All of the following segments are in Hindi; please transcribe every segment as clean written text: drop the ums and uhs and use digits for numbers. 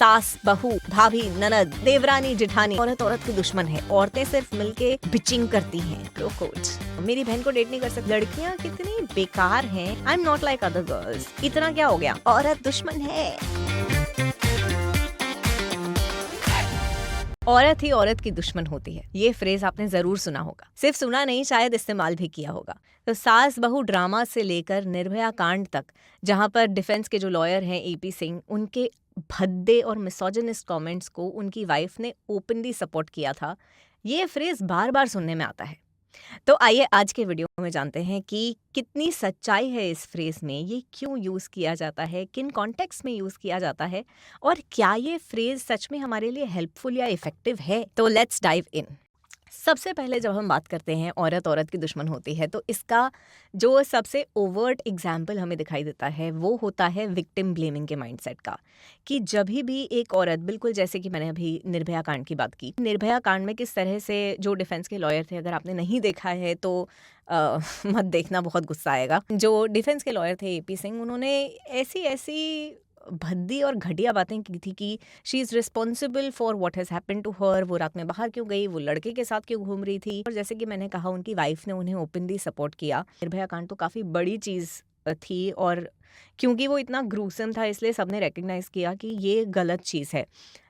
सास, बहू, भाभी, ननद, देवरानी, जिठानी, औरत की दुश्मन है। औरतें सिर्फ मिलके बिचिंग करती हैं। लो कोच, मेरी बहन को डेट नहीं कर सकती। लड़कियां कितनी बेकार हैं। आई am not like other girls. इतना क्या हो गया, औरत दुश्मन है। औरत ही औरत की दुश्मन होती है। ये फ्रेज आपने जरूर सुना होगा। सिर्फ सुना नहीं, शायद इस्तेमाल भी किया होगा। तो सास बहू ड्रामा से लेकर निर्भया कांड तक, जहां पर डिफेंस के जो लॉयर हैं एपी सिंह, उनके भद्दे और मिसोजिनिस्ट कमेंट्स को उनकी वाइफ ने ओपनली सपोर्ट किया था, ये फ्रेज बार बार सुनने में आता है। तो आइए आज के वीडियो में जानते हैं कि कितनी सच्चाई है इस फ्रेज में, ये क्यों यूज़ किया जाता है, किन कॉन्टेक्स्ट में यूज़ किया जाता है, और क्या ये फ्रेज सच में हमारे लिए हेल्पफुल या इफेक्टिव है। तो लेट्स डाइव इन। सबसे पहले जब हम बात करते हैं औरत की दुश्मन होती है, तो इसका जो सबसे ओवर्ट एग्जाम्पल हमें दिखाई देता है वो होता है विक्टिम ब्लेमिंग के माइंडसेट का। कि जब भी एक औरत, बिल्कुल जैसे कि मैंने अभी निर्भया कांड की बात की, निर्भया कांड में किस तरह से जो डिफेंस के लॉयर थे, अगर आपने नहीं देखा है तो मत देखना, बहुत गुस्सा आएगा। जो डिफेंस के लॉयर थे एपी सिंह, उन्होंने ऐसी भद्दी और घटिया बातें की थी कि she is responsible for what has happened to her. वो रात में बाहर क्यों गई, वो लड़के के साथ क्यों घूम रही थी। और जैसे कि मैंने कहा, उनकी वाइफ ने उन्हें ओपनली सपोर्ट किया। निर्भया कांड तो काफ़ी बड़ी चीज़ थी, और क्योंकि वो इतना ग्रूसम था इसलिए सबने रिकग्नाइज़ किया कि ये गलत चीज़ है।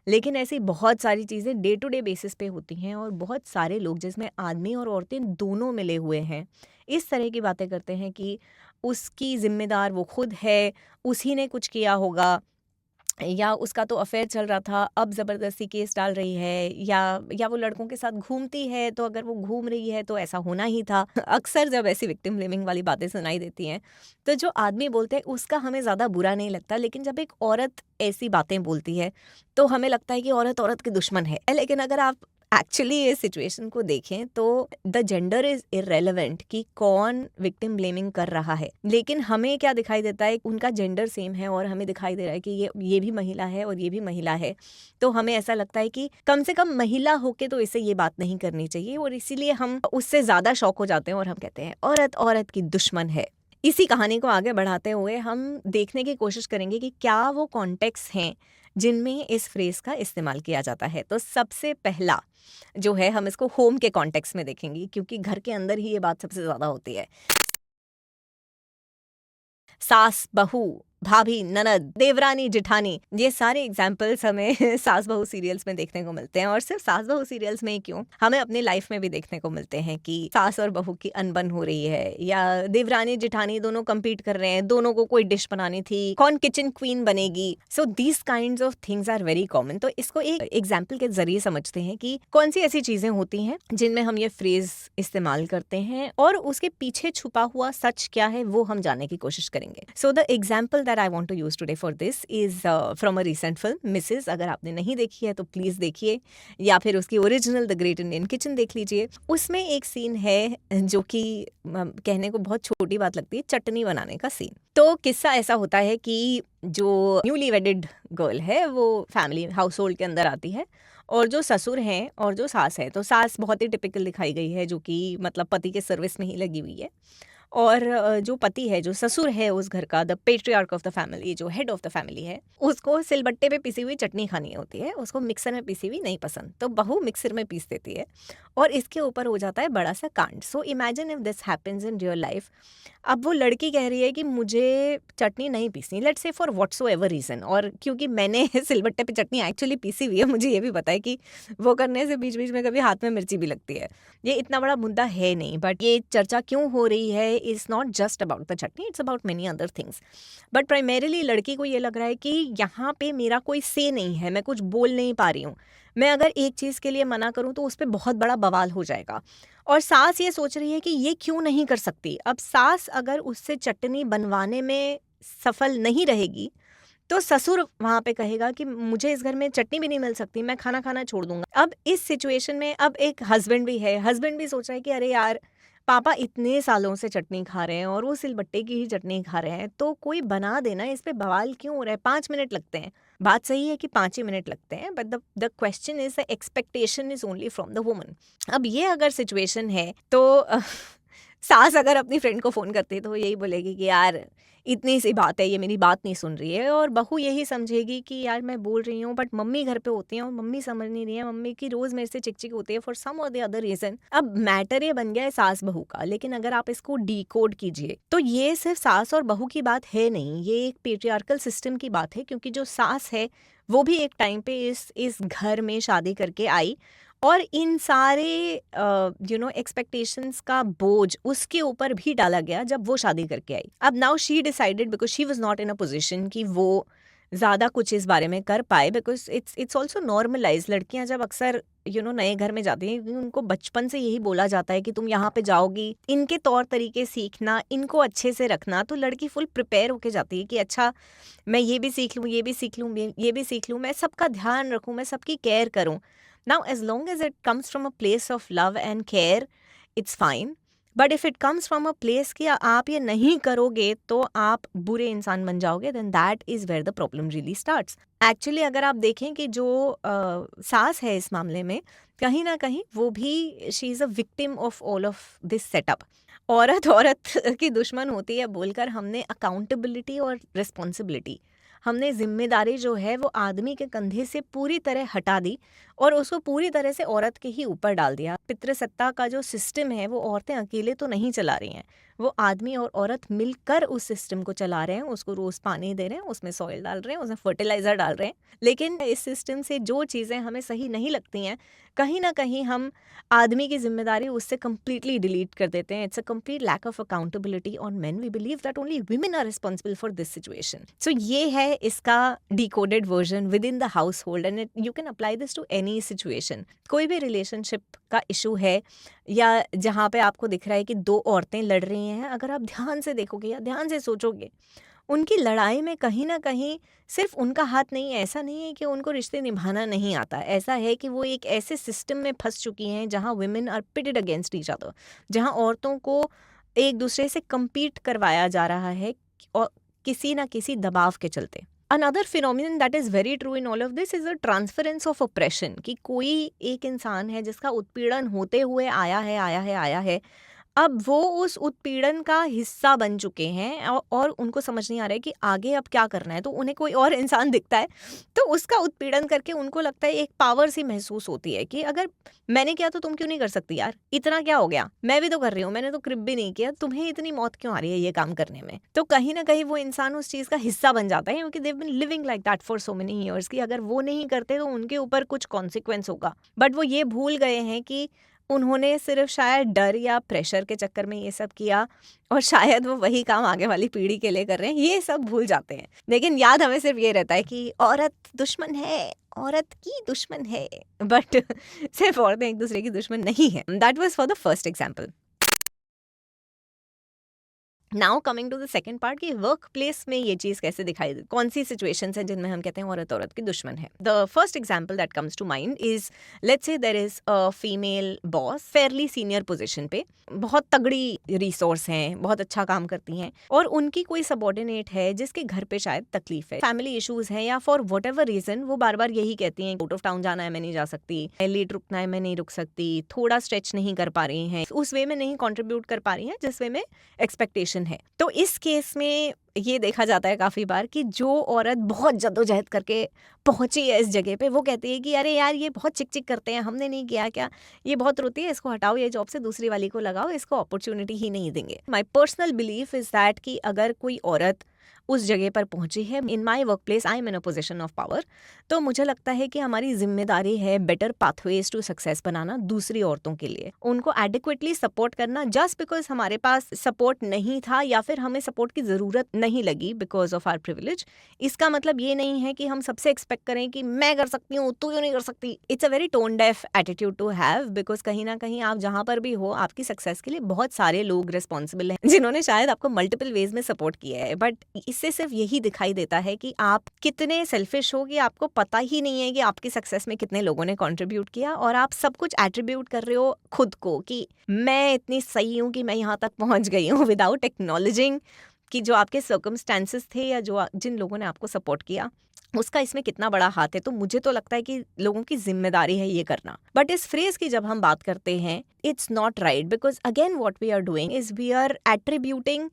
लेकिन ऐसी बहुत सारी चीज़ें डे टू डे बेसिस पे होती हैं, और बहुत सारे लोग, जिसमें आदमी और औरतें दोनों मिले हुए हैं, इस तरह की बातें करते हैं कि उसकी जिम्मेदार वो खुद है, उसी ने कुछ किया होगा, या उसका तो अफेयर चल रहा था, अब ज़बरदस्ती केस डाल रही है, या वो लड़कों के साथ घूमती है, तो अगर वो घूम रही है तो ऐसा होना ही था। अक्सर जब ऐसी विक्टिम ब्लेमिंग वाली बातें सुनाई देती हैं, तो जो आदमी बोलते हैं उसका हमें ज़्यादा बुरा नहीं लगता, लेकिन जब एक औरत ऐसी बातें बोलती है तो हमें लगता है कि औरत की दुश्मन है। लेकिन अगर आप एक्चुअली इस सिचुएशन को देखें तो द जेंडर इज इररेलेवेंट कि कौन विक्टिम ब्लेमिंग कर रहा है। लेकिन हमें क्या दिखाई देता है, उनका जेंडर सेम है और हमें दिखाई दे रहा है कि ये भी महिला है और ये भी महिला है। तो हमें ऐसा लगता है कि कम से कम महिला होके तो इसे ये बात नहीं करनी चाहिए, और इसीलिए हम उससे ज़्यादा शौक हो जाते हैं और हम कहते हैं औरत की दुश्मन है। इसी कहानी को आगे बढ़ाते हुए हम देखने की कोशिश करेंगे कि क्या वो कॉन्टेक्स्ट हैं जिनमें इस फ्रेज का इस्तेमाल किया जाता है। तो सबसे पहला जो है, हम इसको होम के कॉन्टेक्स्ट में देखेंगे, क्योंकि घर के अंदर ही ये बात सबसे ज़्यादा होती है। सास, बहू, भाभी, ननद, देवरानी, जिठानी, ये सारे एग्जाम्पल्स हमें सास बहू सीरियल्स में देखने को मिलते हैं। और सिर्फ सास बहू सीरियल्स में ही क्यों, हमें अपनी लाइफ में भी देखने को मिलते हैं कि सास और बहू की अनबन हो रही है, या देवरानी जिठानी दोनों कम्पीट कर रहे हैं, दोनों को कोई डिश बनानी थी, कौन किचन क्वीन बनेगी। So these kinds of things are very common. तो इसको एक एग्जाम्पल के जरिए समझते हैं कि कौन सी ऐसी चीजें होती हैं जिनमें हम ये फ्रेज इस्तेमाल करते हैं, और उसके पीछे छुपा हुआ सच क्या है वो हम जानने की कोशिश करेंगे। So the example that I want to use today for this is from a recent film, Mrs. अगर आपने नहीं देखी है तो प्लीज़ देखिए, या फिर उसकी original the great Indian kitchen देख लीजिए। उसमें एक सीन है जो कि कहने को बहुत छोटी बात लगती है, चटनी बनाने का सीन। तो किस्सा ऐसा होता है कि जो न्यूली वेडेड गर्ल है वो फैमिली हाउस होल्ड के अंदर आती है, और जो ससुर हैं और जो सास है, तो सास बहुत ही टिपिकल दिखाई गई है, जो कि मतलब पति के सर्विस में ही लगी हुई है। और जो पति है, जो ससुर है उस घर का, the patriarch of the family, जो हेड ऑफ द फैमिली है, उसको सिलबट्टे पे पिसी हुई चटनी खानी होती है, उसको मिक्सर में पिसी हुई नहीं पसंद। तो बहू मिक्सर में पीस देती है, और इसके ऊपर हो जाता है बड़ा सा कांड। So imagine if this happens in real life. अब वो लड़की कह रही है कि मुझे चटनी नहीं पीसनी, let's say for whatsoever reason, और क्योंकि मैंने सिलबट्टे पे चटनी एक्चुअली पीसी हुई है, मुझे ये भी पता है कि वो करने से बीच बीच में कभी हाथ में मिर्ची भी लगती है। ये इतना बड़ा मुद्दा है नहीं, बट ये चर्चा क्यों हो रही है, is not just about the chutney, it's about many other things. But primarily लड़की को ये लग रहा है कि यहाँ पे मेरा कोई से नहीं है, मैं कुछ बोल नहीं पा रही हूँ, मैं अगर एक चीज़ के लिए मना करूँ तो उस पर बहुत बड़ा बवाल हो जाएगा। और सास ये सोच रही है कि ये क्यों नहीं कर सकती। अब सास अगर उससे चटनी बनवाने में सफल नहीं रहेगी, तो ससुर वहाँ पे कहेगा कि मुझे इस घर में चटनी भी नहीं मिल सकती, मैं खाना खाना छोड़ दूंगा। अब इस सिचुएशन में अब एक हस्बैंड भी है, हस्बैंड भी सोच रहा है कि अरे यार, पापा इतने सालों से चटनी खा रहे हैं और वो सिलबट्टे की ही चटनी खा रहे हैं, तो कोई बना देना, इस पे बवाल क्यों हो रहा है, 5 मिनट लगते हैं। बात सही है कि 5 ही मिनट लगते हैं, but the question is, the expectation is only from the woman. अब ये अगर सिचुएशन है तो सास अगर अपनी फ्रेंड को फ़ोन करती है तो वो यही बोलेगी कि यार इतनी सी बात है, ये मेरी बात नहीं सुन रही है, और बहू यही समझेगी कि यार मैं बोल रही हूँ बट मम्मी घर पे होती हैं और मम्मी समझ नहीं रही है, मम्मी की रोज़ मेरे से चिक-चिक होती है फॉर सम और द अदर रीज़न। अब मैटर ये बन गया है सास बहू का, लेकिन अगर आप इसको डिकोड कीजिए तो ये सिर्फ सास और बहू की बात है नहीं, ये एक पेट्रियार्कल सिस्टम की बात है, क्योंकि जो सास है वो भी एक टाइम पे इस घर में शादी करके आई और इन सारे एक्सपेक्टेशंस का बोझ उसके ऊपर भी डाला गया जब वो शादी करके आई। अब now she decided because she was not in a position कि वो ज़्यादा कुछ इस बारे में कर पाए, बिकॉज इट्स ऑल्सो नॉर्मलाइज। लड़कियां जब अक्सर नए घर में जाती हैं, क्योंकि उनको बचपन से यही बोला जाता है कि तुम यहाँ पे जाओगी, इनके तौर तरीके सीखना, इनको अच्छे से रखना, तो लड़की फुल प्रिपेयर होके जाती है कि अच्छा मैं ये भी सीख लूँ, ये भी सीख लूँ, ये भी सीख लूँ, मैं सबका ध्यान रखूँ, मैं सबकी केयर करूँ। Now, as long as it comes from a place of love and care, it's fine. But if it comes from a place कि आप ये नहीं करोगे तो आप बुरे इंसान बन जाओगे, then that is where the problem really starts. Actually, अगर आप देखें कि जो सास है इस मामले में, कहीं ना कहीं वो भी she is a victim of all of this setup. औरत औरत की दुश्मन होती है बोलकर हमने अकाउंटेबिलिटी और रिस्पॉन्सिबिलिटी, हमने जिम्मेदारी जो है वो आदमी के कंधे से पूरी तरह हटा दी और उसको पूरी तरह से औरत के ही ऊपर डाल दिया। पितृसत्ता का जो सिस्टम है वो औरतें अकेले तो नहीं चला रही हैं, वो आदमी और औरत मिलकर उस सिस्टम को चला रहे हैं, उसको रोज़ पानी दे रहे हैं, उसमें सॉइल डाल रहे हैं, उसमें फर्टिलाइज़र डाल रहे हैं। लेकिन इस सिस्टम से जो चीज़ें हमें सही नहीं लगती हैं, कहीं ना कहीं हम आदमी की जिम्मेदारी उससे कम्प्लीटली डिलीट कर देते हैं। It's a complete lack of accountability on men. We believe that only women are responsible for this situation. So ये है इसका decoded version within the household, and you can apply this to any situation. कोई भी रिलेशनशिप का इशू है या जहाँ पे आपको दिख रहा है कि दो औरतें लड़ रही हैं, अगर आप ध्यान से देखोगे या ध्यान से सोचोगे, उनकी लड़ाई में कहीं ना कहीं सिर्फ उनका हाथ नहीं है। ऐसा नहीं है कि उनको रिश्ते निभाना नहीं आता, ऐसा है कि वो एक ऐसे सिस्टम में फंस चुकी हैं जहाँ women are pitted against each other, जहाँ औरतों को एक दूसरे से compete करवाया जा रहा है और किसी ना किसी दबाव के चलते। Another phenomenon that is very true in all of this is a transference of oppression, कि कोई एक इंसान है जिसका उत्पीड़न होते हुए आया है, अब वो उस उत्पीड़न का हिस्सा बन चुके हैं और उनको समझ नहीं आ रहा है कि आगे अब क्या करना है। तो उन्हें कोई और इंसान दिखता है तो उसका उत्पीड़न करके उनको लगता है, एक पावर सी महसूस होती है कि अगर मैंने किया तो तुम क्यों नहीं कर सकती यार, इतना क्या हो गया, मैं भी तो कर रही हूँ, मैंने तो क्रिप भी नहीं किया, तुम्हें इतनी मौत क्यों आ रही है ये काम करने में। तो कहीं ना कहीं वो इंसान उस चीज़ का हिस्सा बन जाता है, क्योंकि they've been living like that for so many years कि अगर वो नहीं करते तो उनके ऊपर कुछ कॉन्सिक्वेंस होगा। बट वो ये भूल गए हैं कि उन्होंने सिर्फ शायद डर या प्रेशर के चक्कर में ये सब किया, और शायद वो वही काम आगे वाली पीढ़ी के लिए कर रहे हैं, ये सब भूल जाते हैं। लेकिन याद हमें सिर्फ ये रहता है कि औरत दुश्मन है, औरत की दुश्मन है, बट सिर्फ औरतें एक दूसरे की दुश्मन नहीं है। That was for the first example. Now coming to the second part कि वर्क प्लेस में ये चीज़ कैसे दिखाई, कौन सी सिचुएशंस हैं जिनमें हम कहते हैं औरत औरत की दुश्मन है। The first example that comes to mind is, let's say there is a female boss fairly senior position पे, बहुत तगड़ी रिसोर्स हैं, बहुत अच्छा काम करती हैं, और उनकी कोई सबॉर्डिनेट है जिसके घर पे शायद तकलीफ है, फैमिली इशूज हैं, या फॉर वट एवर रीजन वो बार बार यही कहती हैं आउट ऑफ टाउन जाना है मैं नहीं जा सकती, लेट रुकना है मैं नहीं रुक सकती, थोड़ा स्ट्रेच नहीं कर पा रही हैं, उस वे में नहीं कॉन्ट्रीब्यूट कर पा रही हैं जिस वे में एक्सपेक्टेशन है। तो इस केस में ये देखा जाता है काफ़ी बार कि जो औरत बहुत जद्दोजहद करके पहुंची है इस जगह पे, वो कहती है कि अरे यार ये बहुत चिक चिक करते हैं, हमने नहीं किया क्या, ये बहुत रोती है, इसको हटाओ ये जॉब से, दूसरी वाली को लगाओ, इसको अपॉर्चुनिटी ही नहीं देंगे। My personal belief is that कि अगर कोई औरत उस जगह पर पहुंची है, in my work place I am in a position of power, तो मुझे लगता है कि हमारी जिम्मेदारी है बेटर पाथवेज टू सक्सेस बनाना दूसरी औरतों के लिए, उनको एडिक्वेटली सपोर्ट करना। जस्ट बिकॉज हमारे पास सपोर्ट नहीं था या फिर हमें सपोर्ट की ज़रूरत नहीं लगी बिकॉज ऑफ आर प्रिविलेज, इसका मतलब ये नहीं है कि हम सबसे एक्सपेक्ट करें कि मैं कर सकती हूँ तू क्यों नहीं कर सकती। It's a very tone deaf attitude to have, because कहीं ना कहीं आप जहाँ पर भी हो, आपकी सक्सेस के लिए बहुत सारे लोग रिस्पॉन्सिबल हैं जिन्होंने शायद आपको मल्टीपल वेज में सपोर्ट किया है। बट इससे सिर्फ यही दिखाई देता है कि आप कितने सेल्फिश हो, कि आपको पता ही नहीं है कि आपकी सक्सेस में कितने लोगों ने कंट्रीब्यूट किया, और आप सब कुछ एट्रीब्यूट कर रहे हो खुद को कि मैं इतनी सही हूँ कि मैं यहाँ तक पहुँच गई हूँ, विदाउट एक्नॉलेजिंग कि जो आपके सर्कमस्टेंसेस थे या जो जिन लोगों ने आपको सपोर्ट किया उसका इसमें कितना बड़ा हाथ है। तो मुझे तो लगता है कि लोगों की जिम्मेदारी है ये करना। बट इस फ्रेज की जब हम बात करते हैं, it's not right, because again what we are doing is we are attributing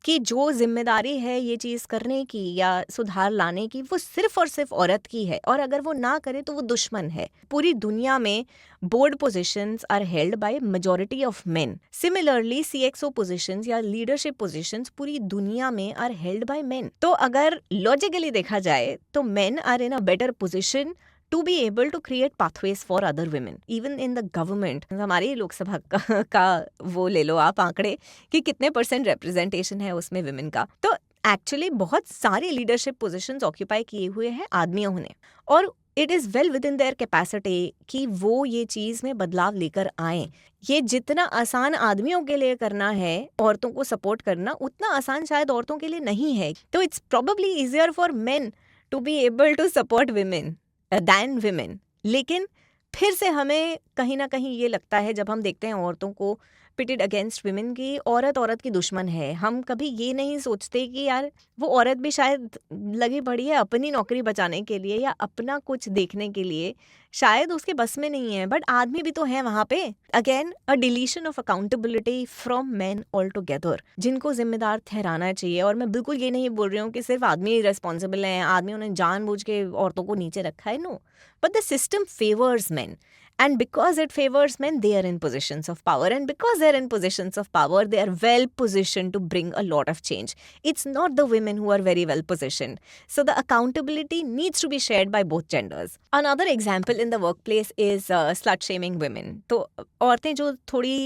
कि जो जिम्मेदारी है ये चीज़ करने की या सुधार लाने की, वो सिर्फ और सिर्फ औरत की है, और अगर वो ना करे तो वो दुश्मन है। पूरी दुनिया में board positions are held by majority of men. Similarly CXO positions या लीडरशिप पोजीशंस पूरी दुनिया में आर हेल्ड बाय मेन। तो अगर लॉजिकली देखा जाए तो men are in a better position to be able to create pathways for other women even in the government। हमारी लोकसभा का वो ले लो आप आंकड़े कि कितने % रिप्रेजेंटेशन है उसमें विमेन का। तो एक्चुअली बहुत सारी लीडरशिप पोजीशंस ऑक्यूपाई किए हुए हैं आदमियों ने, और it is well with in their capacity कि वो ये चीज़ में बदलाव लेकर आए। ये जितना आसान आदमियों के लिए करना है औरतों को सपोर्ट करना, उतना आसान शायद औरतों के लिए नहीं है। तो it's probably easier for men to be able to support women than women. लेकिन फिर से हमें कहीं ना कहीं ये लगता है जब हम देखते हैं औरतों को पिटेड अगेंस्ट विमेन की औरत की दुश्मन है। हम कभी ये नहीं सोचते कि यार वो औरत भी शायद लगी पड़ी है अपनी नौकरी बचाने के लिए या अपना कुछ देखने के लिए, शायद उसके बस में नहीं है, बट आदमी भी तो है वहाँ पे। Again a deletion of accountability from man all together, जिनको जिम्मेदार ठहराना चाहिए। और मैं बिल्कुल ये नहीं बोल रही हूँ कि सिर्फ आदमी रिस्पॉन्सिबल हैं, आदमियों ने जानबूझ के औरतों को नीचे रखा है, no, but the system favours man, and because it favors men, they are in positions of power, and because they are in positions of power, they are well positioned to bring a lot of change. It's not the women who are very well positioned, so the accountability needs to be shared by both genders. Another example in the workplace is slut shaming women. तो औरतें जो थोड़ी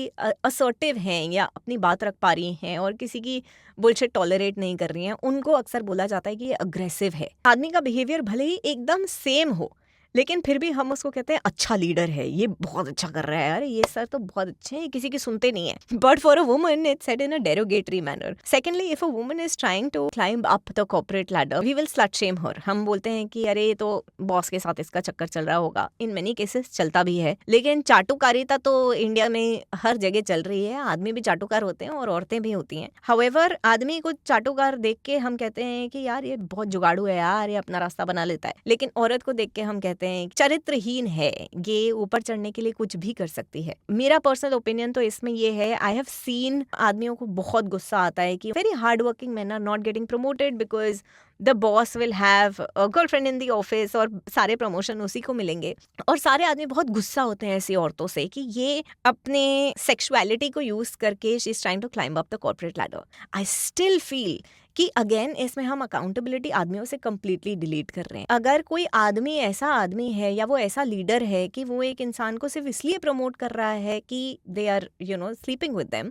assertive हैं या अपनी बात रख पा रही हैं और किसी की बुलशिट टॉलरेट नहीं कर रही हैं, उनको अक्सर बोला जाता है कि ये अग्रेसिव है। आदमी का बिहेवियर भले ही एकदम सेम हो, लेकिन फिर भी हम उसको कहते हैं अच्छा लीडर है, ये बहुत अच्छा कर रहा है, अरे ये सर तो बहुत अच्छे हैं, किसी की सुनते नहीं है। But for a woman it's said in a derogatory manner. Secondly, if a woman is trying to climb up the corporate ladder, we will slut shame her. हम बोलते हैं कि अरे ये तो बॉस के साथ इसका चक्कर चल रहा होगा। इन मेनी केसेस चलता भी है, लेकिन चाटुकारिता तो इंडिया में हर जगह चल रही है। आदमी भी चाटुकार होते हैं और औरतें भी होती हैं। हाउएवर, आदमी को चाटुकार देख के हम कहते हैं कि यार ये बहुत जुगाड़ू है यार, ये अपना रास्ता बना लेता है। लेकिन औरत को देख के हम कहते हैं चरित्रहीन है, ये ऊपर चढ़ने के लिए कुछ भी कर सकती है। मेरा पर्सनल ओपिनियन तो इसमें ये है, आई हैव सीन आदमियों को बहुत गुस्सा आता है कि very hard working man are not getting promoted because the boss will have a girlfriend in the office, और सारे प्रमोशन उसी को मिलेंगे। और सारे आदमी बहुत गुस्सा होते हैं ऐसी औरतों से कि ये अपने सेक्सुअलिटी को यूज करके she is trying to climb up the corporate ladder. I still feel कि अगेन इसमें हम अकाउंटेबिलिटी आदमियों से कंप्लीटली डिलीट कर रहे हैं। अगर कोई आदमी ऐसा आदमी है या वो ऐसा लीडर है कि वो एक इंसान को सिर्फ इसलिए प्रमोट कर रहा है कि they are sleeping with them,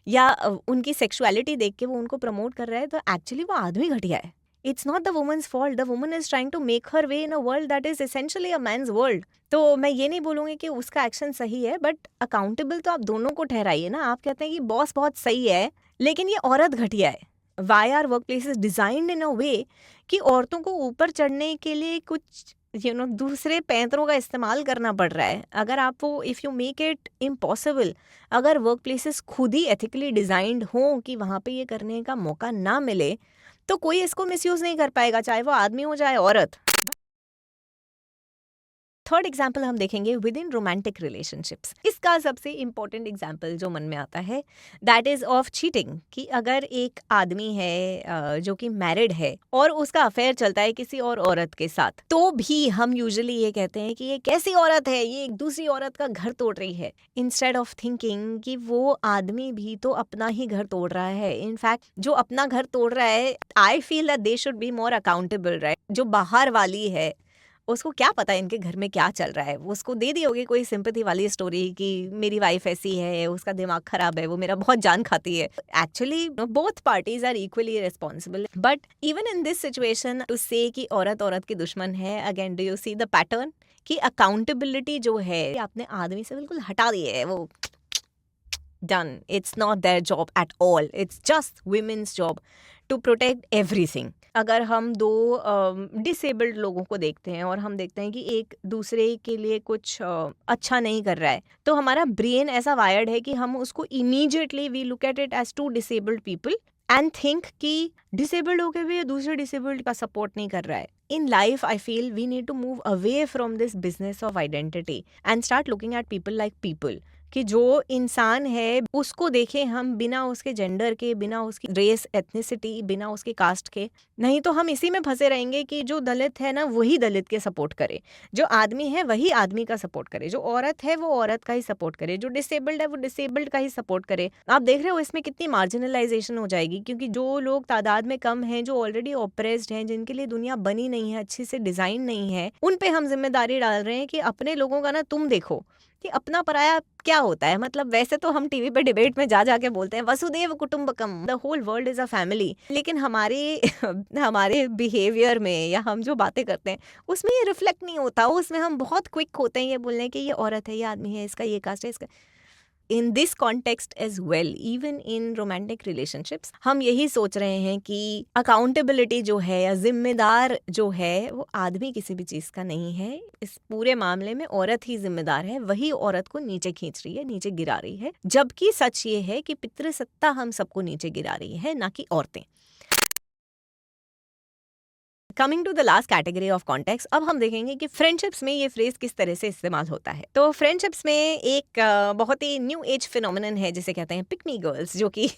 या उनकी सेक्सुअलिटी देख के वो उनको प्रमोट कर रहा है, तो एक्चुअली वो आदमी घटिया है। It's not the woman's fault, the woman is trying to make her way in a world that is essentially a man's world. तो मैं ये नहीं बोलूँगी कि उसका एक्शन सही है, बट अकाउंटेबल तो आप दोनों को ठहराइए ना। आप कहते हैं कि बॉस बहुत सही है लेकिन ये औरत घटिया है। Why are workplaces designed in a way कि औरतों को ऊपर चढ़ने के लिए कुछ दूसरे पैंतरों का इस्तेमाल करना पड़ रहा है। अगर आप वो if you make it impossible, अगर वर्क प्लेसेस खुद ही एथिकली डिज़ाइंड हों कि वहाँ पे ये करने का मौका ना मिले, तो कोई इसको मिसयूज़ नहीं कर पाएगा, चाहे वो आदमी हो चाहे औरत। थर्ड एग्जाम्पल हम देखेंगे विद इन रोमांटिक रिलेशनशिप्स। इसका सबसे इंपॉर्टेंट एग्जाम्पल जो मन में आता है दैट इज ऑफ चीटिंग। कि अगर एक आदमी है जो कि मैरिड है और उसका अफेयर चलता है किसी और औरत के साथ, तो भी हम यूजुअली ये कहते हैं कि ये कैसी औरत है, ये एक दूसरी औरत का घर तोड़ रही है, इंस्टेड ऑफ थिंकिंग कि वो आदमी भी तो अपना ही घर तोड़ रहा है। इनफैक्ट जो अपना घर तोड़ रहा है, I feel that they should be more accountable, right. जो बाहर वाली है उसको क्या पता इनके घर में क्या चल रहा है, वो उसको दे दी होगी कोई सिंपैथी वाली स्टोरी कि मेरी वाइफ ऐसी है, उसका दिमाग खराब है, वो मेरा बहुत जान खाती है। Actually both parties are equally responsible, but even in this situation to say कि औरत की दुश्मन है, again do you see the pattern कि अकाउंटेबिलिटी जो है आपने आदमी से बिल्कुल हटा दी है। वो डन, it's not their job at all, it's just women's job to protect everything. अगर हम दो डिसेबल्ड लोगों को देखते हैं और हम देखते हैं कि एक दूसरे के लिए कुछ अच्छा नहीं कर रहा है, तो हमारा ब्रेन ऐसा वायर्ड है कि हम उसको immediately we look at it as to disabled people and think कि डिसेबल्ड होकर भी दूसरे डिसेबल्ड का सपोर्ट नहीं कर रहा है। in life I feel we need to move away from this business of identity and start looking at people like people, कि जो इंसान है उसको देखें हम बिना उसके जेंडर के, बिना उसकी रेस एथनिसिटी, बिना उसके कास्ट के। नहीं तो हम इसी में फंसे रहेंगे कि जो दलित है ना वही दलित के सपोर्ट करे, जो आदमी है वही आदमी का सपोर्ट करे, जो औरत है वो औरत का ही सपोर्ट करे, जो डिसेबल्ड है वो डिसेबल्ड का ही सपोर्ट करे। आप देख रहे हो इसमें कितनी मार्जिनलाइजेशन हो जाएगी, क्योंकि जो लोग तादाद में कम हैं, जो ऑलरेडी ऑप्रेस्ड हैं, जिनके लिए दुनिया बनी नहीं है, अच्छी से डिजाइन नहीं है, उन पे हम जिम्मेदारी डाल रहे हैं कि अपने लोगों का ना तुम देखो कि अपना पराया क्या होता है। मतलब वैसे तो हम टीवी पे डिबेट में जा जाके बोलते हैं वसुदेव कुटुंबकम, the whole world is a family, लेकिन हमारे बिहेवियर में या हम जो बातें करते हैं उसमें ये रिफ्लेक्ट नहीं होता। उसमें हम बहुत क्विक होते हैं ये बोलने कि ये औरत है, ये आदमी है, इसका ये कास्ट है, इसका। In this context as well, even in romantic relationships, हम यही सोच रहे हैं कि अकाउंटेबिलिटी जो है या जिम्मेदार जो है वो आदमी किसी भी चीज़ का नहीं है। इस पूरे मामले में औरत ही जिम्मेदार है, वही औरत को नीचे खींच रही है, नीचे गिरा रही है। जबकि सच ये है कि पितृसत्ता हम सबको नीचे गिरा रही है, ना कि औरतें। Coming to the last category of context, अब हम देखेंगे कि फ्रेंडशिप्स में ये फ्रेज किस तरह से इस्तेमाल होता है। तो फ्रेंडशिप्स में एक बहुत ही न्यू एज फिनोमिनन है जिसे कहते हैं पिक मी गर्ल्स, जो कि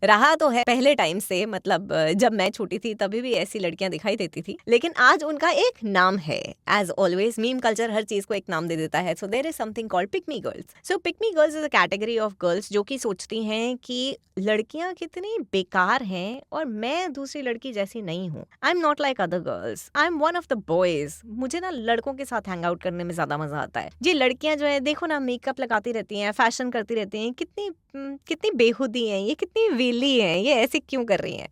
रहा तो है पहले टाइम से। मतलब जब मैं छोटी थी तभी भी ऐसी लड़कियां दिखाई देती थी, लेकिन आज उनका एक नाम है। एज ऑलवेज मीम कल्चर हर चीज को एक नाम दे देता है। So there is something called pick me girls. So pick me girls is a category of girls जो कि सोचती हैं कि लड़कियां कितनी बेकार हैं और मैं दूसरी लड़की जैसी नहीं हूँ। I am not like other girls, I am one of the boys. मुझे ना लड़कों के साथ हैंग आउट करने में ज्यादा मजा आता है। ये लड़कियां जो है देखो ना, मेकअप लगाती रहती हैं, फैशन करती रहती हैं, कितनी बेहुदी हैं ये, कितनी वेली हैं ये, ऐसे क्यों कर रही हैं।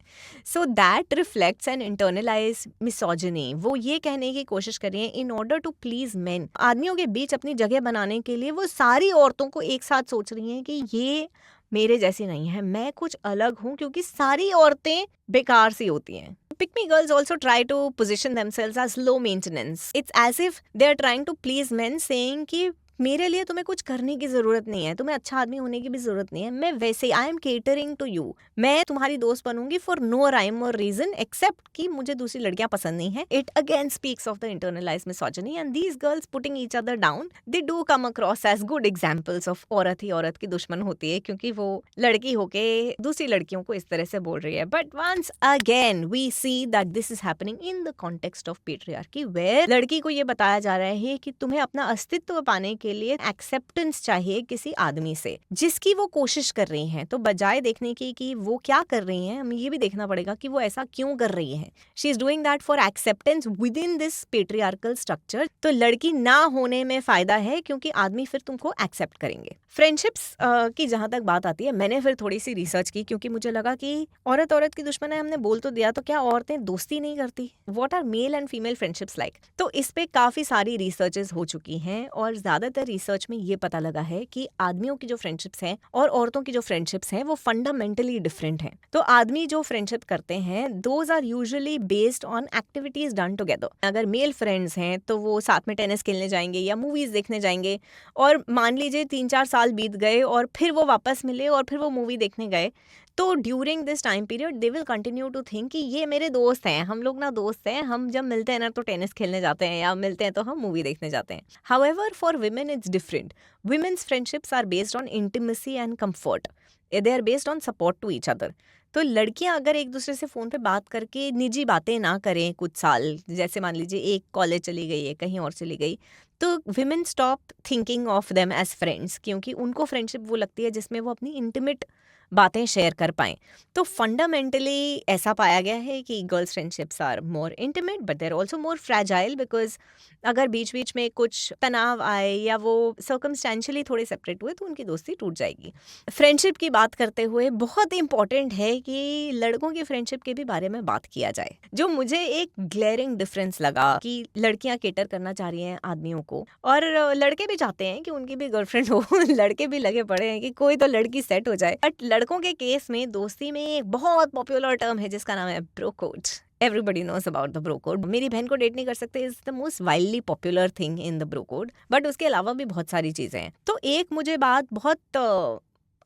So that reflects an internalise misogyny. वो ये कहने की कोशिश कर रही है in order to please men, आदमियों के बीच अपनी जगह बनाने के लिए वो सारी औरतों को एक साथ सोच रही हैं कि ये मेरे जैसी नहीं है, मैं कुछ अलग हूँ, क्योंकि सारी औरतें बेकार सी होती हैं। Pick me girls also try to position themselves as low maintenance. It's as if they are trying to please men, saying कि मेरे लिए तुम्हें कुछ करने की जरूरत नहीं है, तुम्हें अच्छा आदमी होने की भी जरूरत नहीं है, मैं वैसे I am catering to you, मैं तुम्हारी दोस्त बनूंगी फॉर नो राइम और रीजन एक्सेप्ट कि मुझे दूसरी लड़कियां पसंद नहीं है। It again speaks of the internalised misogyny and these girls putting each other down, they do come across as good examples of औरत ही औरत की दुश्मन होती है, क्योंकि वो लड़की होके दूसरी लड़कियों को इस तरह से बोल रही है। But once again we see that this is happening in the context of patriarchy, where लड़की को ये बताया जा रहा है कि तुम्हें अपना अस्तित्व पाने के लिए एक्सेप्टेंस चाहिए किसी आदमी से जिसकी वो कोशिश कर रही हैं। तो बजाय देखने की कि वो क्या कर रही हैं, हमें ये भी देखना पड़ेगा कि वो ऐसा क्यों कर रही हैं। She is doing that for acceptance with in this patriarchal structure. तो लड़की ना होने में फायदा है, क्योंकि आदमी फिर तुमको एक्सेप्ट करेंगे। फ्रेंडशिप्स की जहां तक बात आती है, मैंने फिर थोड़ी सी रिसर्च की, क्योंकि मुझे लगा कि औरत औरत की दुश्मन है, हमने बोल तो दिया, तो क्या औरतें दोस्ती नहीं करती? What are male and female friendships like? तो इस पे काफी सारी रिसर्चेस हो चुकी हैं और ज्यादातर रिसर्च में ये पता लगा है कि आदमियों की जो फ्रेंडशिप्स हैं और औरतों की जो फ्रेंडशिप्स हैं वो फंडामेंटली डिफरेंट हैं। तो आदमी जो फ्रेंडशिप करते हैं those are usually based on activities done together. अगर मेल फ्रेंड्स हैं तो वो साथ में टेनिस खेलने जाएंगे या मूवीज देखने जाएंगे, और मान लीजिए 3-4 साल बीत गए और फिर वो वापस मिले और फिर वो मूवी देखने गए, तो during this time period they will continue to think कि ये मेरे दोस्त हैं, हम लोग ना दोस्त हैं, हम जब मिलते हैं ना तो टेनिस खेलने जाते हैं या मिलते हैं तो हम मूवी देखने जाते हैं। However for women it's different. Women's friendships are based on intimacy and comfort, they are based on support to each other. तो लड़कियां अगर एक दूसरे से फ़ोन पे बात करके निजी बातें ना करें कुछ साल, जैसे मान लीजिए एक कॉलेज चली गई है, कहीं और चली गई, तो women stop thinking of them as friends, क्योंकि उनको फ्रेंडशिप वो लगती है जिसमें वो अपनी इंटीमेट बातें शेयर कर पाएँ। तो फंडामेंटली ऐसा पाया गया है कि girls friendships are more intimate but they're also more fragile, because अगर बीच बीच में कुछ तनाव आए या वो सर्कमस्टेंशियली थोड़े सेपरेट हुए तो उनकी दोस्ती टूट जाएगी। फ्रेंडशिप की बात करते हुए बहुत इंपॉर्टेंट है कि लड़कों की फ्रेंडशिप के भी बारे में बात किया जाए। जो मुझे एक ग्लेयरिंग डिफरेंस लगा कि लड़कियां केटर करना चाह रही हैं आदमियों को और लड़के भी चाहते हैं कि उनकी भी गर्लफ्रेंड हो लड़के भी लगे पड़े हैं कि कोई तो लड़की सेट हो जाए। बट लड़कों के केस में दोस्ती में एक बहुत पॉपुलर टर्म है जिसका नाम है bro code. Everybody knows about the bro code. मेरी बहन को डेट नहीं कर सकते is the most widely popular thing in the bro code. But उसके अलावा भी बहुत सारी चीजें हैं। तो एक मुझे बात बहुत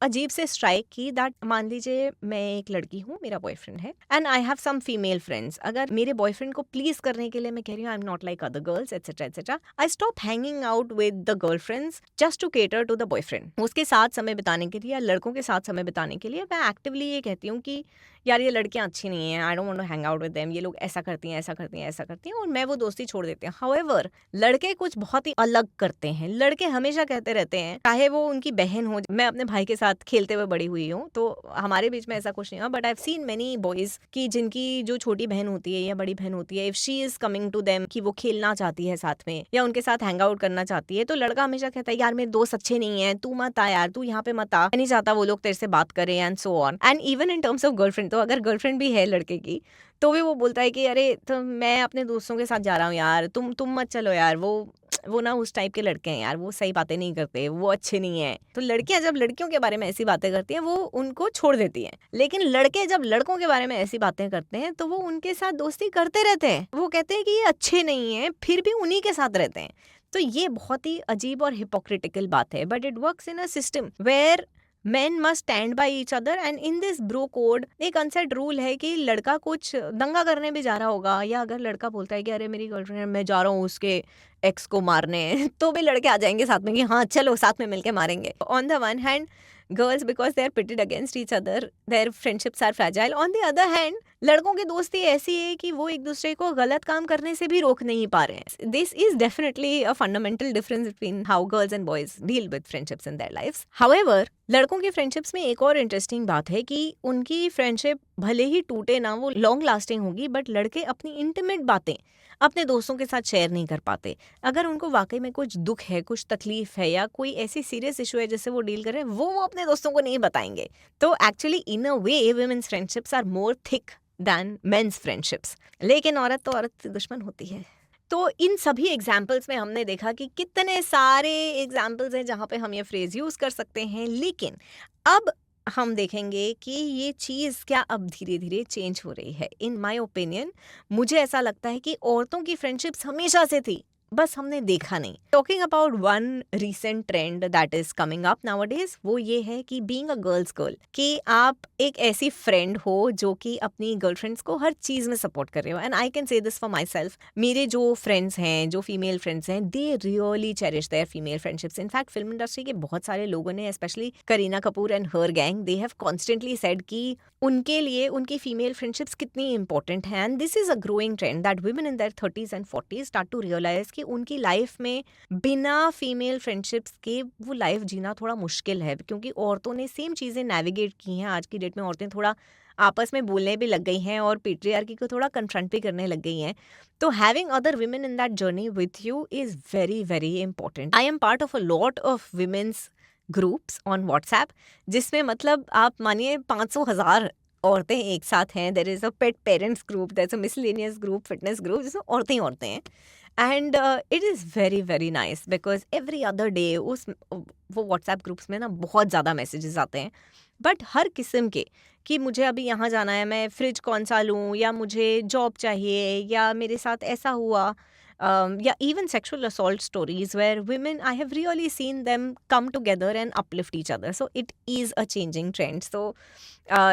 अजीब से स्ट्राइक की दैट मान लीजिए मैं एक लड़की हूँ, मेरा बॉयफ्रेंड है and I have some female friends. अगर मेरे बॉयफ्रेंड को प्लीज करने के लिए मैं कह रही हूँ I am not like other girls etcetera etcetera, I stop hanging out with the girlfriends just to cater to the boyfriend. उसके साथ समय बिताने के लिए या लड़कों के साथ समय बिताने के लिए मैं एक्टिवली ये कहती हूँ कि यार ये लड़कियां अच्छी नहीं है, I don't want to hang out with them, ये लोग ऐसा करती हैं ऐसा करती हैं ऐसा करती हैं, और मैं वो दोस्ती छोड़ देती हूँ। हाउएवर लड़के कुछ बहुत ही अलग करते हैं। लड़के हमेशा कहते रहते हैं, चाहे वो उनकी बहन हो, मैं अपने भाई के साथ खेलते हुए बड़ी हुई हूँ तो हमारे बीच में ऐसा कुछ नहीं हुआ, but I have seen many boys की जिनकी जो छोटी बहन होती है या बड़ी बहन होती है, if she is coming to them कि वो खेलना चाहती है साथ में या उनके साथ हैंग आउट करना चाहती है, तो लड़का हमेशा कहता है यार मेरे दोस्त अच्छे नहीं है, तू मत आ यार, तू यहाँ पे मत आ, मैं नहीं चाहता वो लोग तेरे से बात करें and so on. And even in terms of girlfriend, तो अगर गर्लफ्रेंड भी है लड़के की तो भी वो बोलता है कि अरे तो मैं अपने दोस्तों के साथ जा रहा हूँ यार, तुम मत चलो यार, वो ना उस टाइप के लड़के हैं यार, वो सही बातें नहीं करते, वो अच्छे नहीं है। तो लड़कियां जब लड़कियों के बारे में ऐसी बातें करती हैं वो उनको छोड़ देती हैं, लेकिन लड़के जब लड़कों के बारे में ऐसी बातें करते हैं तो वो उनके साथ दोस्ती करते रहते हैं। वो कहते हैं कि ये अच्छे नहीं है फिर भी उन्हीं के साथ रहते हैं। तो ये बहुत ही अजीब और हिपोक्रिटिकल बात है, but it works in a system where men must stand by each other and in this bro code एक अनसेट रूल है कि लड़का कुछ दंगा करने भी जा रहा होगा या अगर लड़का बोलता है कि अरे मेरी गर्लफ्रेंड मैं जा रहा हूँ उसके एक्स को मारने तो भी लड़के आ जाएंगे साथ में कि हाँ चलो साथ में मिलके मारेंगे। On the one hand girls because they are pitted against each other, their friendships are fragile. On the other hand लड़कों की दोस्ती ऐसी है कि वो एक दूसरे को गलत काम करने से भी रोक नहीं पा रहे हैं। This is definitely a fundamental difference between how girls and boys deal with friendships in their lives. However लड़कों की फ्रेंडशिप्स में एक और इंटरेस्टिंग बात है कि उनकी फ्रेंडशिप भले ही टूटे ना, वो लॉन्ग लास्टिंग होगी, बट लड़के अपनी इंटीमेट बातें अपने दोस्तों के साथ शेयर नहीं कर पाते। अगर उनको वाकई में कुछ दुख है, कुछ तकलीफ है या कोई ऐसी सीरियस इशू है जिससे वो डील कर रहे हैं, वो अपने दोस्तों को नहीं बताएंगे। तो actually in a way women's friendships are more thick than men's friendships. लेकिन औरत तो औरत से दुश्मन होती है। तो इन सभी एग्जाम्पल्स में हमने देखा कि कितने सारे एग्जाम्पल्स हैं जहाँ पे हम ये फ्रेज यूज कर सकते हैं, लेकिन अब हम देखेंगे कि ये चीज़ क्या अब धीरे धीरे चेंज हो रही है। इन माय ओपिनियन मुझे ऐसा लगता है कि औरतों की फ्रेंडशिप्स हमेशा से थी, बस हमने देखा नहीं। Talking about one recent trend that is coming up nowadays, वो ये है कि बीइंग अ गर्ल्स गर्ल, कि आप एक ऐसी फ्रेंड हो जो कि अपनी गर्लफ्रेंड्स को हर चीज में सपोर्ट कर रहे हो। And I can say this for myself, मेरे जो फ्रेंड्स हैं, जो फीमेल फ्रेंड्स हैं, they really cherish their female friendships. In fact film industry के बहुत सारे लोगों ने, specially Kareena Kapoor and her gang, they have constantly said कि उनके लिए उनकी फीमेल फ्रेंडशिप्स कितनी इंपॉर्टेंट है। And this is a growing trend that women in their 30s and 40s start to realise कि उनकी लाइफ में बिना फीमेल फ्रेंडशिप्स के वो लाइफ जीना थोड़ा मुश्किल है, क्योंकि औरतों ने सेम चीज़ें नेविगेट की हैं। आज की डेट में औरतें थोड़ा आपस में बोलने भी लग गई हैं और पेट्रियार्की को थोड़ा कन्फ्रंट भी करने लग गई हैं। तो having other women in that journey with you is very very important. I am part of a lot of women's groups on WhatsApp, जिसमें मतलब आप मानिए 500,000 औरतें एक साथ हैं। There is a pet parents group, there is a miscellaneous group, fitness group, जिसमें औरतें ही औरतें हैं। And it is very very nice because every other day वो व्हाट्सएप ग्रुप्स में ना बहुत ज़्यादा मैसेजेस आते हैं, बट हर किस्म के, कि मुझे अभी यहाँ जाना है, मैं फ्रिज कौन सा लूँ, या मुझे जॉब चाहिए, या मेरे साथ ऐसा हुआ, या even sexual assault stories where women, I have really seen them come together and uplift each other. So it is a changing trend. So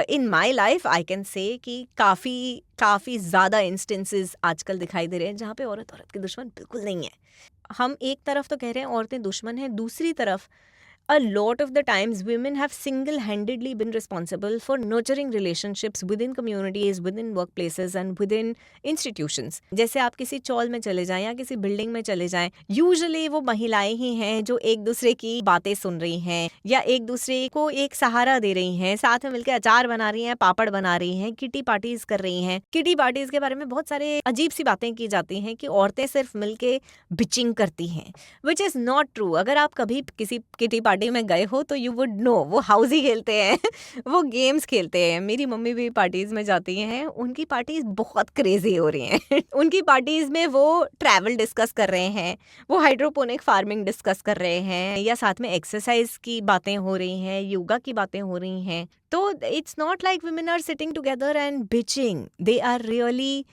in my life I can say कि काफ़ी ज़्यादा instances आजकल दिखाई दे रहे हैं जहाँ पे औरत की दुश्मन बिल्कुल नहीं है। हम एक तरफ तो कह रहे हैं औरतें दुश्मन हैं, दूसरी तरफ a lot of the times women have single-handedly been responsible for nurturing relationships within communities, within workplaces and within institutions. जैसे आप किसी चौल में चले जाएं या किसी बिल्डिंग में चले जाएं, यूजुअली वो महिलाएं ही हैं जो एक दूसरे की बातें सुन रही हैं या एक दूसरे को एक सहारा दे रही हैं, साथ में मिलकर अचार बना रही हैं, पापड़ बना रही हैं, किटी पार्टीज कर रही हैं। किटी पार्टीज के बारे में बहुत सारे अजीब सी बातें की जाती हैं कि औरतें सिर्फ मिलके बिचिंग करती हैं, विच इज़ नॉट ट्रू। अगर आप कभी किसी किटी पार्टी में गए हो तो यू वुड नो, वो हाउसी खेलते हैं वो गेम्स खेलते हैं। मेरी मम्मी भी पार्टीज में जाती हैं, उनकी पार्टीज बहुत क्रेजी हो रही हैं उनकी पार्टीज में वो ट्रैवल डिस्कस कर रहे हैं, वो हाइड्रोपोनिक फार्मिंग डिस्कस कर रहे हैं, या साथ में एक्सरसाइज की बातें हो रही हैं, योगा की बातें हो रही हैं। तो it's not like women are sitting together and bitching. They are really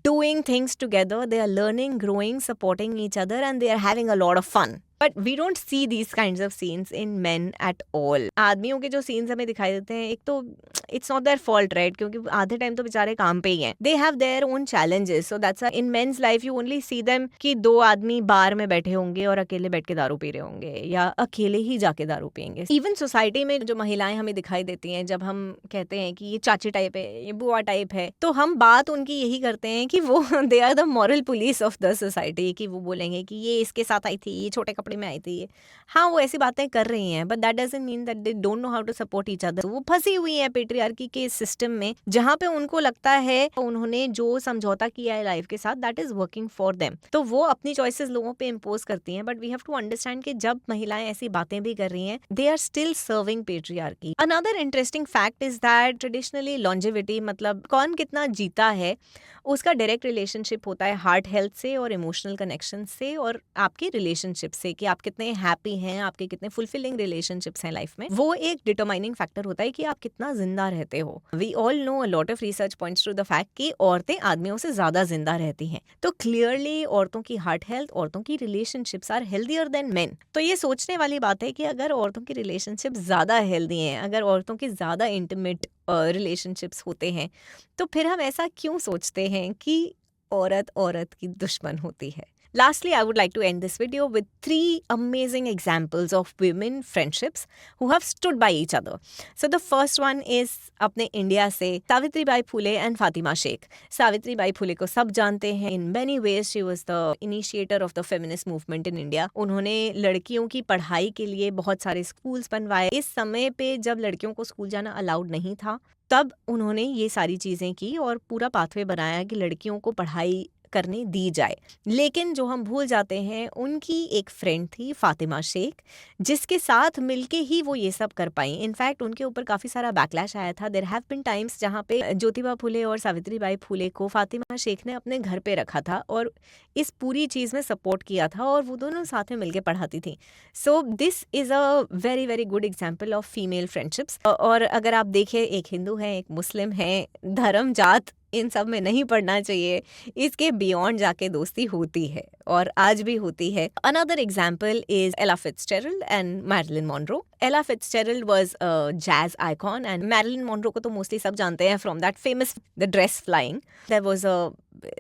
doing things together. They are learning, growing, supporting each other, and they are having a lot of fun. But we don't see these kinds of scenes in men at all. आदमियों के जो सीन्स हमें दिखाई देते हैं, एक तो it's not their fault, right, क्योंकि आधे टाइम तो बेचारे काम पे ही हैं, they have their own challenges. So that's in men's life you only see them कि दो आदमी बार में बैठे होंगे और अकेले बैठ के दारू पी रहे होंगे या अकेले ही जाके दारू पियेंगे। इवन सोसाइटी में जो महिलाएं हमें दिखाई देती हैं, जब हम कहते हैं कि ये चाची टाइप है, ये बुआ टाइप है, तो हम बात उनकी यही करते हैं कि वो they are the moral police of the society, कि वो बोलेंगे कि ये इसके साथ आई थी, ये छोटे कपड़े में आई थी, ये हाँ वो ऐसी बातें कर रही हैं, but that doesn't mean that they don't know how to support each other. वो फंसी हुई हैं पेट्रियार्की के सिस्टम में, जहाँ पे उनको लगता है उन्होंने जो समझौता किया है लाइफ के साथ that is working for them, तो वो अपनी चॉइसेस लोगों पे इम्पोज करती हैं। But we have to understand कि जब महिलाएं ऐसी बातें भी कर रही हैं, they are still serving patriarchy. Another interesting fact is that traditionally longevity, मतलब कौन कितना जीता है, उसका डायरेक्ट रिलेशनशिप होता है हार्ट हेल्थ से और इमोशनल कनेक्शन से और आपके रिलेशनशिप से, कि आप कितने हैप्पी हैं, आपके कितने फुलफिलिंग रिलेशनशिप्स हैं लाइफ में। वो एक डिटरमाइनिंग फैक्टर होता है कि आप कितना जिंदा रहते हो। We all know a lot of research points to the fact कि औरतें आदमियों से ज्यादा जिंदा रहती हैं। तो क्लियरली औरतों की हार्ट हेल्थ, औरतों की relationships are healthier than men. तो ये सोचने वाली बात है कि अगर औरतों की रिलेशनशिप ज्यादा हेल्दी हैं, अगर औरतों की ज्यादा इंटीमेट रिलेशनशिप्स होते हैं, तो फिर हम ऐसा क्यों सोचते हैं कि औरत औरत की दुश्मन होती है। Lastly, I would like to end this video with 3 amazing examples of women friendships who have stood by each other. So the first one is अपने इंडिया से सावित्रीबाई फुले एंड फातिमा शेख। सावित्रीबाई फुले को सब जानते हैं। In many ways she was the initiator of the feminist movement in India. उन्होंने लड़कियों की पढ़ाई के लिए बहुत सारे स्कूल्स बनवाए। इस समय पे जब लड़कियों को स्कूल जाना अलाउड नहीं था, तब उन्होंने ये सारी चीज़ें की और पूरा पाथवे बनाया कि लड़कियों को पढ़ाई करने दी जाए। लेकिन जो हम भूल जाते हैं, उनकी एक फ्रेंड थी फातिमा शेख, जिसके साथ मिलके ही वो ये सब कर पाई। इनफैक्ट उनके ऊपर काफ़ी सारा बैकलैश आया था। देयर हैव बीन टाइम्स जहाँ पे ज्योतिबा फुले और सावित्रीबाई फुले को फातिमा शेख ने अपने घर पे रखा था और इस पूरी चीज़ में सपोर्ट किया था और वो दोनों साथ में मिलके पढ़ाती थी। So this is a very very good example of female friendships. और अगर आप देखें, एक हिंदू है, एक मुस्लिम है, धर्म जात इन सब में नहीं पढ़ना चाहिए, इसके बियॉन्ड जाके दोस्ती होती है और आज भी होती है। अनदर एग्जाम्पल इज एला फिट्जजेराल्ड and Marilyn Monroe. Ella Fitzgerald was a jazz icon and Marilyn Monroe को तो मोस्टली सब जानते हैं from that famous the dress flying. There was a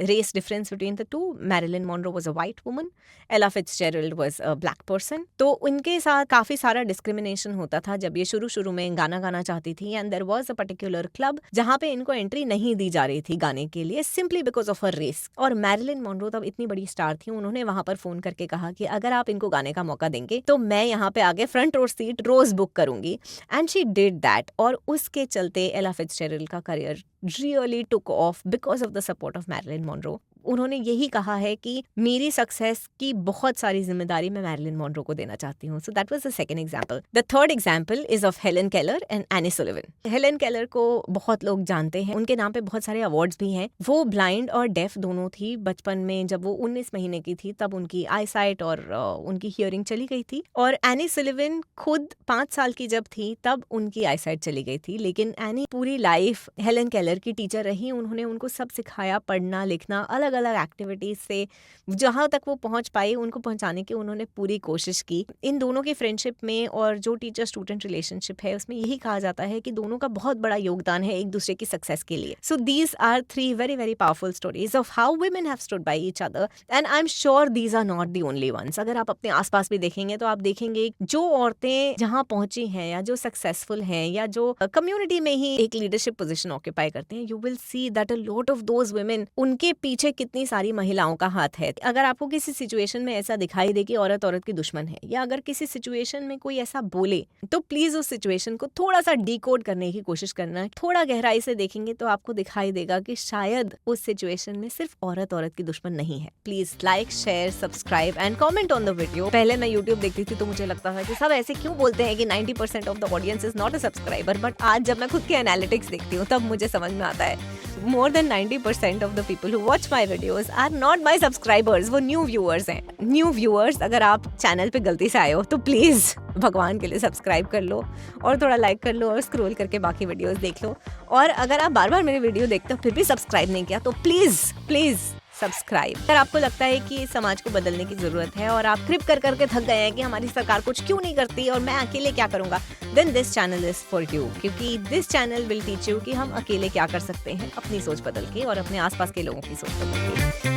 race difference between the two. Marilyn Monroe was a white woman, Ella Fitzgerald was a black person. तो उनके साथ काफ़ी सारा डिस्क्रिमिनेशन होता था जब ये शुरू में गाना गाना चाहती थी। And there was a particular club जहाँ पे इनको एंट्री नहीं दी जा रही थी गाने के लिए, simply because of her race. और मैरिलिन मोनरो तब इतनी बड़ी स्टार थी, उन्होंने वहाँ पर फोन करके कहा कि अगर आप इनको गाने का मौका देंगे तो मैं यहाँ पे आगे फ्रंट रो सीट रोज बुक करूंगी। एंड शी डिड दैट और उसके चलते एला फिट्जजेराल्ड का career really took off because of the support of Marilyn Monroe. उन्होंने यही कहा है कि मेरी सक्सेस की बहुत सारी जिम्मेदारी मैं मैरिलिन मोनरो को देना चाहती हूँ। So that was the second example. The third example is of Helen Keller and any Sullivan. Helen Keller को बहुत लोग जानते हैं, उनके नाम पे बहुत सारे अवार्ड्स भी हैं। वो ब्लाइंड और डेफ दोनों थी। बचपन में जब वो 19 महीने की थी तब उनकी आई साइट और उनकी हियरिंग चली गई थी। और एनी सुलिवन खुद 5 साल की जब थी तब उनकी आई साइट चली गई थी। लेकिन एनी पूरी लाइफ हेलन केलर की टीचर रही। उन्होंने उनको सब सिखाया, पढ़ना लिखना, अलग अलग एक्टिविटीज से जहां तक वो पहुंच पाई उनको पहुंचाने की उन्होंने पूरी कोशिश की। इन दोनों की फ्रेंडशिप में और जो टीचर स्टूडेंट रिलेशनशिप है उसमें यही कहा जाता है कि दोनों का बहुत बड़ा योगदान है एक दूसरे की सक्सेस के लिए। So these are 3 very very powerful stories of how women have stood by each other and I am sure these are not the only ones. अगर आप अपने आसपास भी देखेंगे तो आप देखेंगे जो औरतें जहां पहुंची हैं या जो सक्सेसफुल हैं या जो कम्युनिटी में ही एक लीडरशिप पोजीशन ऑक्यूपाई करते हैं, you will see that a lot of those women, उनके पीछे कितनी सारी महिलाओं का हाथ है। अगर आपको किसी सिचुएशन में ऐसा दिखाई दे कि औरत औरत की दुश्मन है या अगर किसी सिचुएशन में कोई ऐसा बोले तो प्लीज उस सिचुएशन को थोड़ा सा डिकोड करने की कोशिश करना। थोड़ा गहराई से देखेंगे तो आपको दिखाई देगा कि शायद उस सिचुएशन में सिर्फ औरत औरत की दुश्मन नहीं है। Please like, share, subscribe and comment on the video. पहले मैं यूट्यूब देखती थी तो मुझे लगता था कि सब ऐसे क्यों बोलते हैं कि 90% of the audience is not a subscriber, but आज जब मैं खुद के एनालिटिक्स देखती हूँ तब मुझे समझ में आता है more than 90% of the people who watch my videos are not my subscribers. वो न्यू व्यूअर्स हैं। न्यू व्यूअर्स, अगर आप चैनल पे गलती से आए हो तो प्लीज भगवान के लिए सब्सक्राइब कर लो और थोड़ा लाइक कर लो और स्क्रॉल करके बाकी वीडियोस देख लो। और अगर आप बार बार मेरे वीडियो देखते हो फिर भी सब्सक्राइब नहीं किया तो प्लीज सब्सक्राइब। अगर आपको लगता है कि समाज को बदलने की जरूरत है और आप ट्रिप कर करके थक गए हैं कि हमारी सरकार कुछ क्यों नहीं करती और मैं अकेले क्या करूंगा, then this channel is for you, क्योंकि this channel will teach you कि हम अकेले क्या कर सकते हैं अपनी सोच बदल के और अपने आसपास के लोगों की सोच बदल के।